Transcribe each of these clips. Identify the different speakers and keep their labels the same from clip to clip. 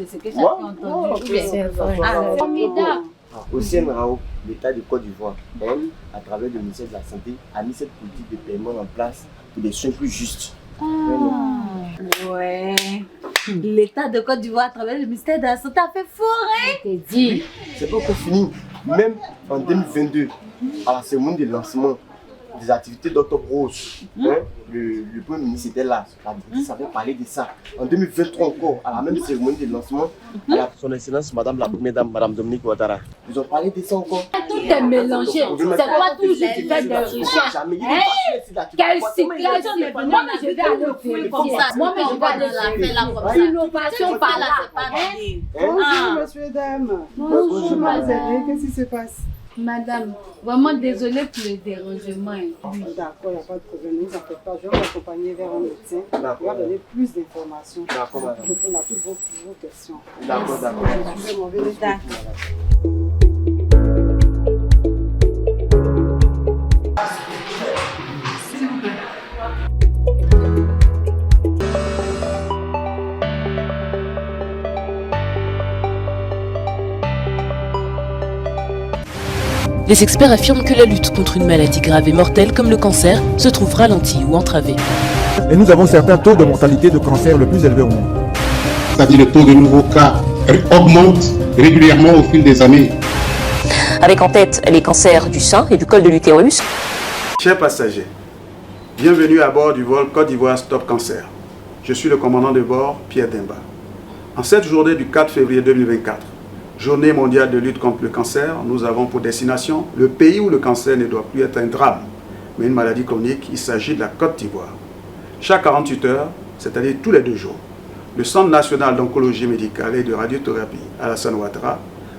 Speaker 1: ce que chacun a entendu.
Speaker 2: C'est vrai.
Speaker 1: Formidable.
Speaker 3: Au CNRAO, l'État de Côte d'Ivoire, à travers le ministère de la Santé, a mis cette politique de paiement en place pour des soins plus justes.
Speaker 1: Ouais. L'État de Côte d'Ivoire, à travers le ministère de la Santé, a fait forer.
Speaker 2: Je t'ai dit.
Speaker 3: C'est pas encore fini. Même en 2022, à la cérémonie de lancement des activités d'Octobre Rose, le Premier ministre était là, la directrice avait parlé de ça. En 2023 encore, à la même cérémonie de lancement, son Excellence Madame la Première Dame, Madame Dominique Ouattara, ils ont parlé de ça encore.
Speaker 2: Tout est mélangé. C'est pas toujours du fait de recherche. Quelle situation est venue? Moi, je vais aller au fouiller comme ça. Moi, je vais aller faire la innovation par là.
Speaker 4: Bonjour, monsieur, dame.
Speaker 2: Bonjour, madame.
Speaker 4: Qu'est-ce qui se passe?
Speaker 1: Madame, vraiment désolée pour le dérangement.
Speaker 4: D'accord, il n'y a pas de problème. Ne vous en faites pas. Je vais vous accompagner vers un médecin. Il va donner plus d'informations.
Speaker 3: D'accord, madame.
Speaker 4: Répondre à toutes vos questions.
Speaker 3: D'accord, d'accord.
Speaker 4: Excusez-moi, venez.
Speaker 5: Les experts affirment que la lutte contre une maladie grave et mortelle comme le cancer se trouve ralentie ou entravée.
Speaker 6: Et nous avons certains taux de mortalité de cancer le plus élevé au monde.
Speaker 7: C'est-à-dire le taux de nouveaux cas augmente régulièrement au fil des années.
Speaker 8: Avec en tête les cancers du sein et du col de l'utérus.
Speaker 9: Chers passagers, bienvenue à bord du vol Côte d'Ivoire Stop Cancer. Je suis le commandant de bord, Pierre Demba. En cette journée du 4 février 2024, Journée mondiale de lutte contre le cancer, nous avons pour destination le pays où le cancer ne doit plus être un drame, mais une maladie chronique. Il s'agit de la Côte d'Ivoire. Chaque 48 heures, c'est-à-dire tous les 2 jours, le Centre national d'oncologie médicale et de radiothérapie, Alassane Ouattara,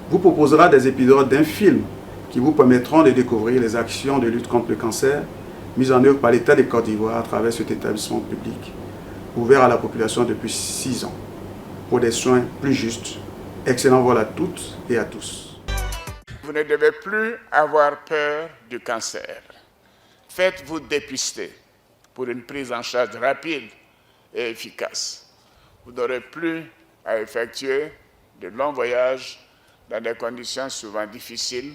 Speaker 9: vous proposera des épisodes d'un film qui vous permettront de découvrir les actions de lutte contre le cancer mises en œuvre par l'État de Côte d'Ivoire à travers cet établissement public, ouvert à la population depuis 6 ans, pour des soins plus justes. Excellent vol à toutes et à tous.
Speaker 10: Vous ne devez plus avoir peur du cancer. Faites-vous dépister pour une prise en charge rapide et efficace. Vous n'aurez plus à effectuer de longs voyages dans des conditions souvent difficiles,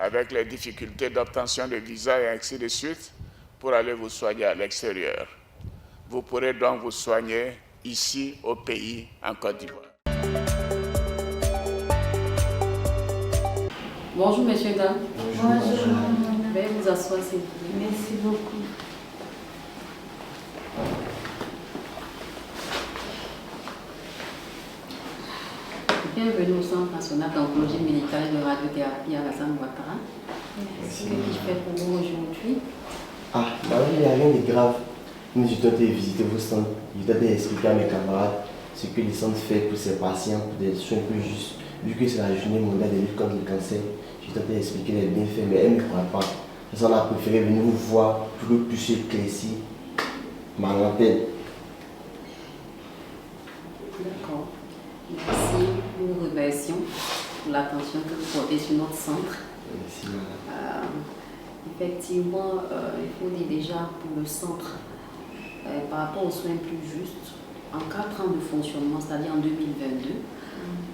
Speaker 10: avec les difficultés d'obtention de visa et ainsi de suite, pour aller vous soigner à l'extérieur. Vous pourrez donc vous soigner ici au pays, en Côte d'Ivoire.
Speaker 1: Bonjour, messieurs, dames. Bonjour. Veuillez vous asseoir, s'il vous plaît.
Speaker 2: Merci beaucoup.
Speaker 1: Bienvenue au Centre national d'oncologie médicale et de radiothérapie Alassane Ouattara. Qu'est-ce que je fais pour vous aujourd'hui?
Speaker 3: Il n'y a rien de grave. Nous, je dois visiter vos centres. Je dois expliquer à mes camarades ce que les centres font pour ces patients, pour des soins plus justes. Vu que c'est la journée mondiale de lutte contre le cancer, je dois expliquer les bienfaits, mais elle ne croit pas. Parce qu'on a préféré venir vous voir pour que vous puissiez éclaircir ma lanterne.
Speaker 1: D'accord. Merci. Nous vous remercions pour l'attention que vous portez sur notre centre.
Speaker 3: Merci, madame.
Speaker 1: Effectivement, il faut dire déjà pour le centre, par rapport aux soins plus justes, en 4 ans de fonctionnement, c'est-à-dire en 2022,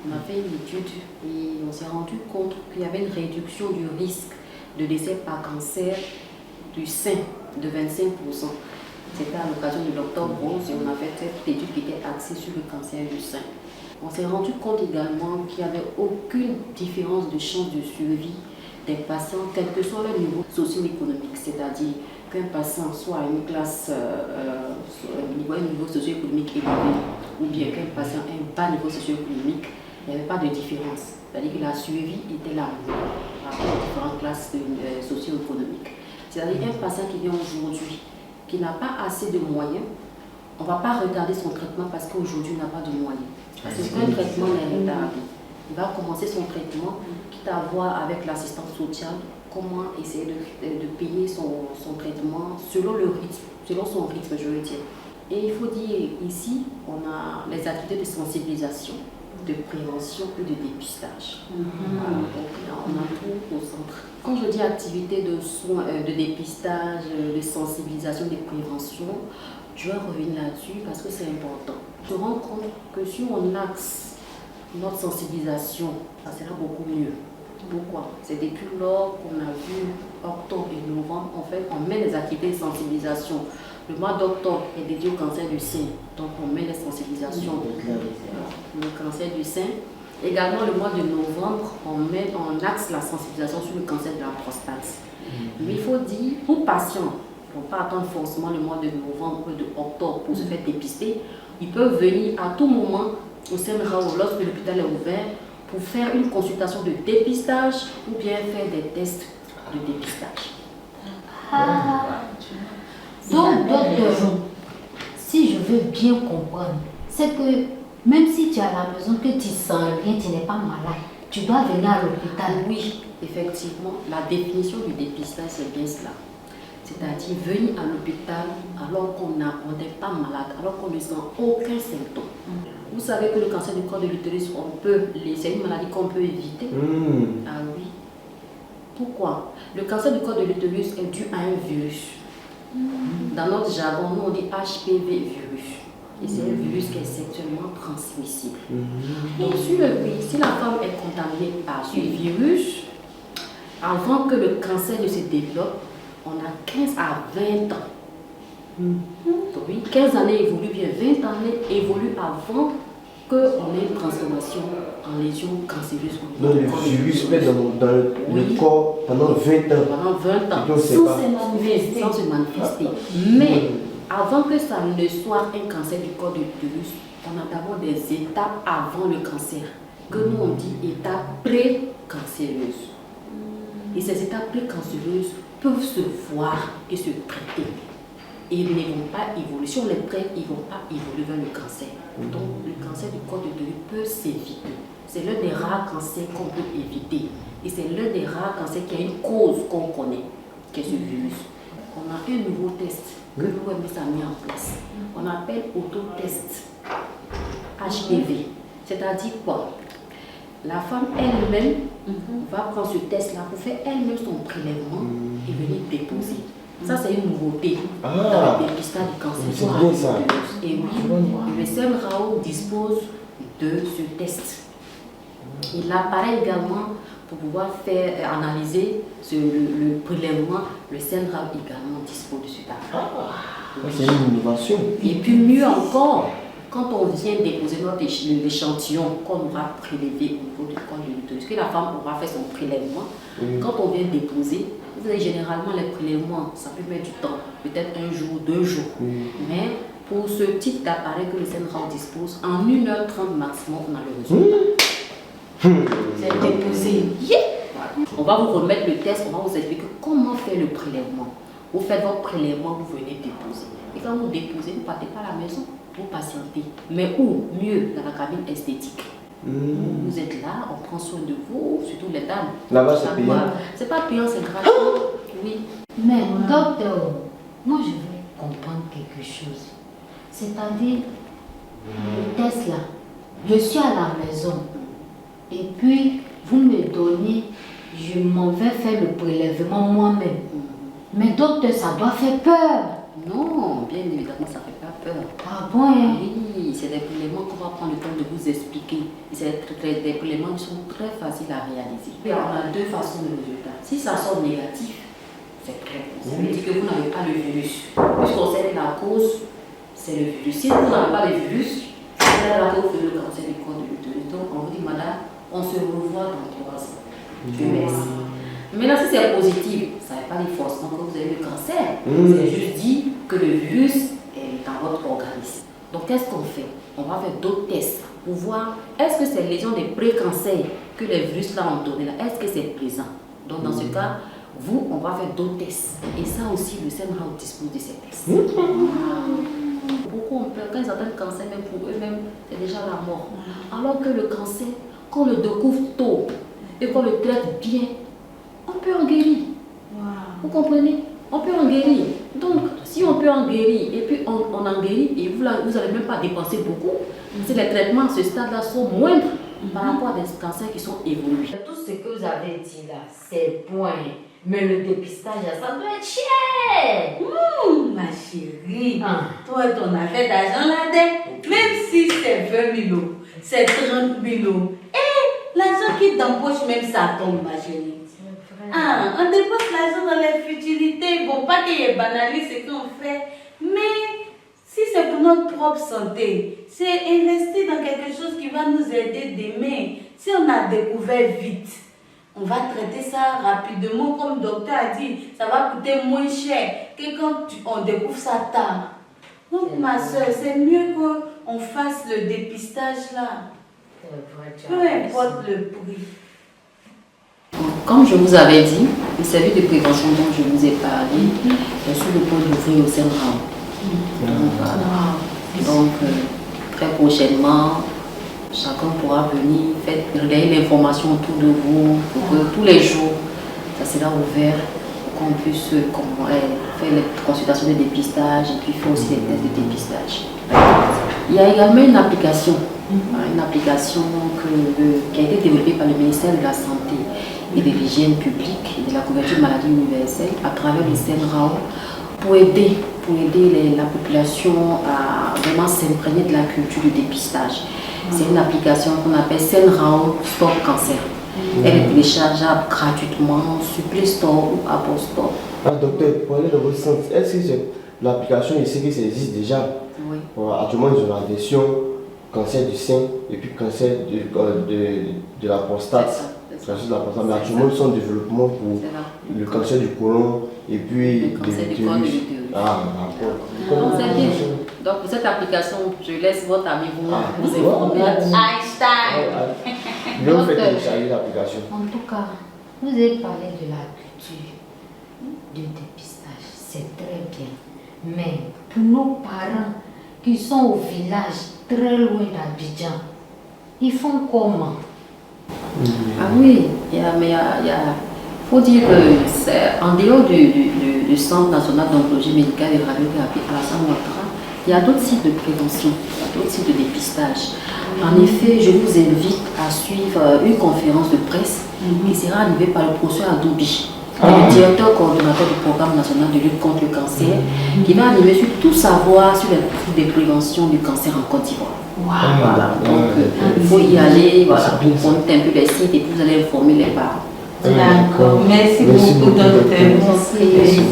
Speaker 1: on a fait une étude et on s'est rendu compte qu'il y avait une réduction du risque de décès par cancer du sein de 25%. C'était à l'occasion de l'Octobre Rose et on a fait cette étude qui était axée sur le cancer du sein. On s'est rendu compte également qu'il n'y avait aucune différence de chance de survie des patients, quel que soit leur niveau socio-économique, c'est-à-dire qu'un patient soit à une classe, un niveau socio-économique élevé, ou bien qu'un patient ait un bas niveau socio-économique, il n'y avait pas de différence. C'est-à-dire que la survie était la même par rapport aux différentes classes socio-économiques. C'est-à-dire qu'un patient qui vient aujourd'hui, qui n'a pas assez de moyens, on ne va pas retarder son traitement parce qu'aujourd'hui il n'a pas de moyens. Parce qu'un traitement est retardé. Il va commencer son traitement, quitte à voir avec l'assistance sociale comment essayer de payer son traitement selon le rythme, selon son rythme, je veux dire. Et il faut dire ici, on a les activités de sensibilisation, de prévention et de dépistage. Voilà, donc on a tout au centre. Quand je dis activités de soins, de dépistage, de sensibilisation, de prévention, je vais revenir là-dessus parce que c'est important. Je me rends compte que si on axe notre sensibilisation, ça sera beaucoup mieux. Pourquoi? C'est depuis lors qu'on a vu octobre et novembre, en fait, on met des activités de sensibilisation. Le mois d'octobre est dédié au cancer du sein, donc on met les sensibilisations. Le cancer du sein. Également, le mois de novembre, on axe la sensibilisation sur le cancer de la prostate. Mais il faut dire, pour patients, il ne faut pas attendre forcément le mois de novembre ou de octobre pour se faire dépister. Ils peuvent venir à tout moment au CNRAO lorsque l'hôpital est ouvert pour faire une consultation de dépistage ou bien faire des tests de dépistage.
Speaker 2: Donc, docteur, si je veux bien comprendre, c'est que même si tu es à la maison, que tu sens rien, tu n'es pas malade, tu dois venir à l'hôpital.
Speaker 1: Oui, effectivement, la définition du dépistage, c'est bien cela. C'est-à-dire venir à l'hôpital alors qu'on n'est pas malade, alors qu'on ne sent aucun symptôme. Vous savez que le cancer du col de l'utérus, c'est une maladie qu'on peut éviter. Ah oui. Pourquoi? Le cancer du col de l'utérus est dû à un virus. Dans notre jargon, nous on dit HPV virus. Et c'est un virus qui est sexuellement transmissible. Donc si la femme est contaminée par ce virus, avant que le cancer ne se développe, on a 15 à 20 ans. Donc oui, 15 années évoluent bien, 20 années évoluent avant qu'on ait une transformation en lésion cancéreuse.
Speaker 3: Donc le virus peut dans le corps pendant 20 ans.
Speaker 1: Pendant 20 ans, sans se manifester. Mais avant que ça ne soit un cancer du col de l'utérus, on a d'abord des étapes avant le cancer, que nous on dit étapes pré-cancéreuses. Et ces étapes pré-cancéreuses peuvent se voir et se traiter. Et ils ne vont pas évoluer. Si on les traite, ils ne vont pas évoluer vers le cancer. Donc le cancer du col de l'utérus peut s'éviter. C'est l'un des rares cancers qu'on peut éviter. Et c'est l'un des rares cancers qui a une cause qu'on connaît, qui est ce virus. On a un nouveau test que l'OMS a mis en place. On appelle autotest HPV. C'est-à-dire quoi? La femme elle-même va prendre ce test-là pour faire elle-même son prélèvement et venir déposer. Ça, c'est une nouveauté dans le dépistage du cancer.
Speaker 3: C'est bien ça.
Speaker 1: Et oui, le CNRAO dispose de ce test. Il apparaît également pour pouvoir faire analyser le prélèvement. Le CNRAO également dispose de cet appareil.
Speaker 3: C'est une innovation.
Speaker 1: Et puis mieux encore, quand on vient déposer notre échantillon qu'on aura prélevé au niveau du col de l'utérus, que la femme aura fait son prélèvement, quand on vient déposer, vous savez, généralement les prélèvements, ça peut mettre du temps, peut-être 1 jour, 2 jours. Mais pour ce type d'appareil que le CNRAO dispose, en 1h30 maximum, on a le résultat. C'est déposé. On va vous remettre le test, on va vous expliquer comment faire le prélèvement. Vous faites votre prélèvement, vous venez déposer. Et quand vous déposez, vous ne partez pas à la maison, vous patientez. Mais où? Mieux, dans la cabine esthétique. Vous êtes là, on prend soin de vous, surtout les dames.
Speaker 3: Là-bas, c'est payant.
Speaker 1: C'est pas payant, c'est gratuit. Oui.
Speaker 2: Mais docteur, moi je veux comprendre quelque chose. C'est-à-dire, le test là, je suis à la maison. Et puis, vous me donnez, je m'en vais faire le prélèvement moi-même. Mais docteur, ça doit faire peur.
Speaker 1: Non, bien évidemment, ça ne fait pas peur.
Speaker 2: Ah bon?
Speaker 1: Oui, c'est des prélèvements qu'on va prendre le temps de vous expliquer. C'est des prélèvements qui sont très faciles à réaliser. Et on a 2 façons de résultat. Si ça sort négatif, c'est très bon. Ça veut dire que vous n'avez pas le virus. Puisqu'on sait que la cause, c'est le virus. Si vous n'avez pas le virus, c'est la cause de le cancer du col de l'utérus. Donc on vous dit, madame, on se revoit dans 3 ans. Dieu merci. Maintenant, si c'est positif, ça ne veut pas dire forcément que vous avez le cancer. C'est juste dit que le virus est dans votre organisme. Donc, qu'est-ce qu'on fait? On va faire d'autres tests pour voir est-ce que ces lésions des pré-cancers que les virus là ont donné là, est-ce que c'est présent? Donc, dans ce cas, on va faire d'autres tests. Et ça aussi, le CNRAO dispose de ces tests. Beaucoup ont peur. Quand ils entendent le cancer, même pour eux-mêmes, c'est déjà la mort. Alors que le cancer, qu'on le découvre tôt et qu'on le traite bien, on peut en guérir. Vous comprenez? On peut en guérir. Donc, si on peut en guérir, et puis on en guérit, et vous n'allez même pas dépenser beaucoup, si les traitements à ce stade-là sont moindres par rapport à des cancers qui sont évolués.
Speaker 2: Tout ce que vous avez dit là, c'est point. Mais le dépistage, ça doit être cher.
Speaker 11: Ma chérie, toi, ton affaire d'argent là-dedans, même si c'est 20 000 euros, c'est 30 000 €. Et l'argent qui t'empoche, même ça tombe, ma chérie. Ah, on dépose l'argent dans les futilités. Bon, pas qu'il y ait banalisé ce qu'on fait, mais si c'est pour notre propre santé, c'est investir dans quelque chose qui va nous aider demain. Si on a découvert vite, on va traiter ça rapidement, comme le docteur a dit, ça va coûter moins cher que quand on découvre ça tard. Donc ma soeur, c'est mieux qu'on fasse le dépistage là. Peu importe le prix.
Speaker 1: Comme je vous avais dit, le service de prévention dont je vous ai parlé est sous le pôle d'ouvrir au Saint-Rao. Donc, très prochainement, chacun pourra venir, relayer l'information autour de vous, pour que tous les jours, ça sera ouvert pour qu'on puisse faire les consultations de dépistage et puis faire aussi les tests de dépistage. Il y a également une application qui a été développée par le ministère de la Santé et de l'Hygiène publique et de la couverture maladie universelle à travers le Saint-Rao pour aider la population à vraiment s'imprégner de la culture du dépistage. C'est une application qu'on appelle Saint-Rao Stop Cancer. Elle est téléchargeable gratuitement sur Play Store ou Apple Store.
Speaker 3: Docteur, pour aller dans votre sens, est-ce que l'application ici qui existe déjà?
Speaker 1: Oui.
Speaker 3: Actuellement, ils ont la version cancer du sein et puis cancer de la prostate. Mais actuellement, ils sont en développement pour le cancer du côlon et puis
Speaker 1: le cancer du col de l'utérus. Donc c'est bien. Donc pour cette application, je laisse votre ami vous informer.
Speaker 11: Einstein.
Speaker 3: Je vais télécharger l'application.
Speaker 2: En tout cas, vous avez parlé de la culture du dépistage. C'est très bien. Mais pour nos parents qui sont au village, très loin d'Abidjan, ils font comment?
Speaker 1: Ah oui, il faut dire que c'est en dehors du Centre national d'oncologie médicale et radiothérapie Alassane Ouattara, il y a d'autres sites de prévention, il y a d'autres sites de dépistage. En effet, je vous invite à suivre une conférence de presse qui sera animée par le professeur Adoubi, le directeur coordonnateur du programme national de lutte contre le cancer, qui va animer sur tout savoir sur les pratiques de prévention du cancer en Côte d'Ivoire. Voilà, donc il faut y aller, voilà, pour prendre un peu les sites et puis vous allez informer les parents.
Speaker 11: D'accord, merci beaucoup docteur. Merci.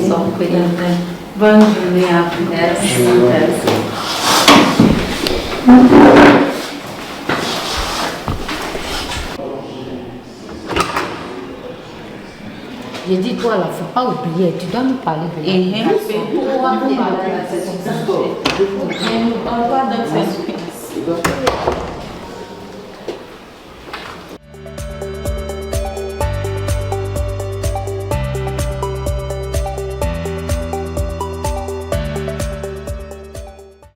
Speaker 11: Bonne journée à vous. Merci.
Speaker 2: J'ai dit toi là, faut pas oublier, tu dois nous parler de l'éducation.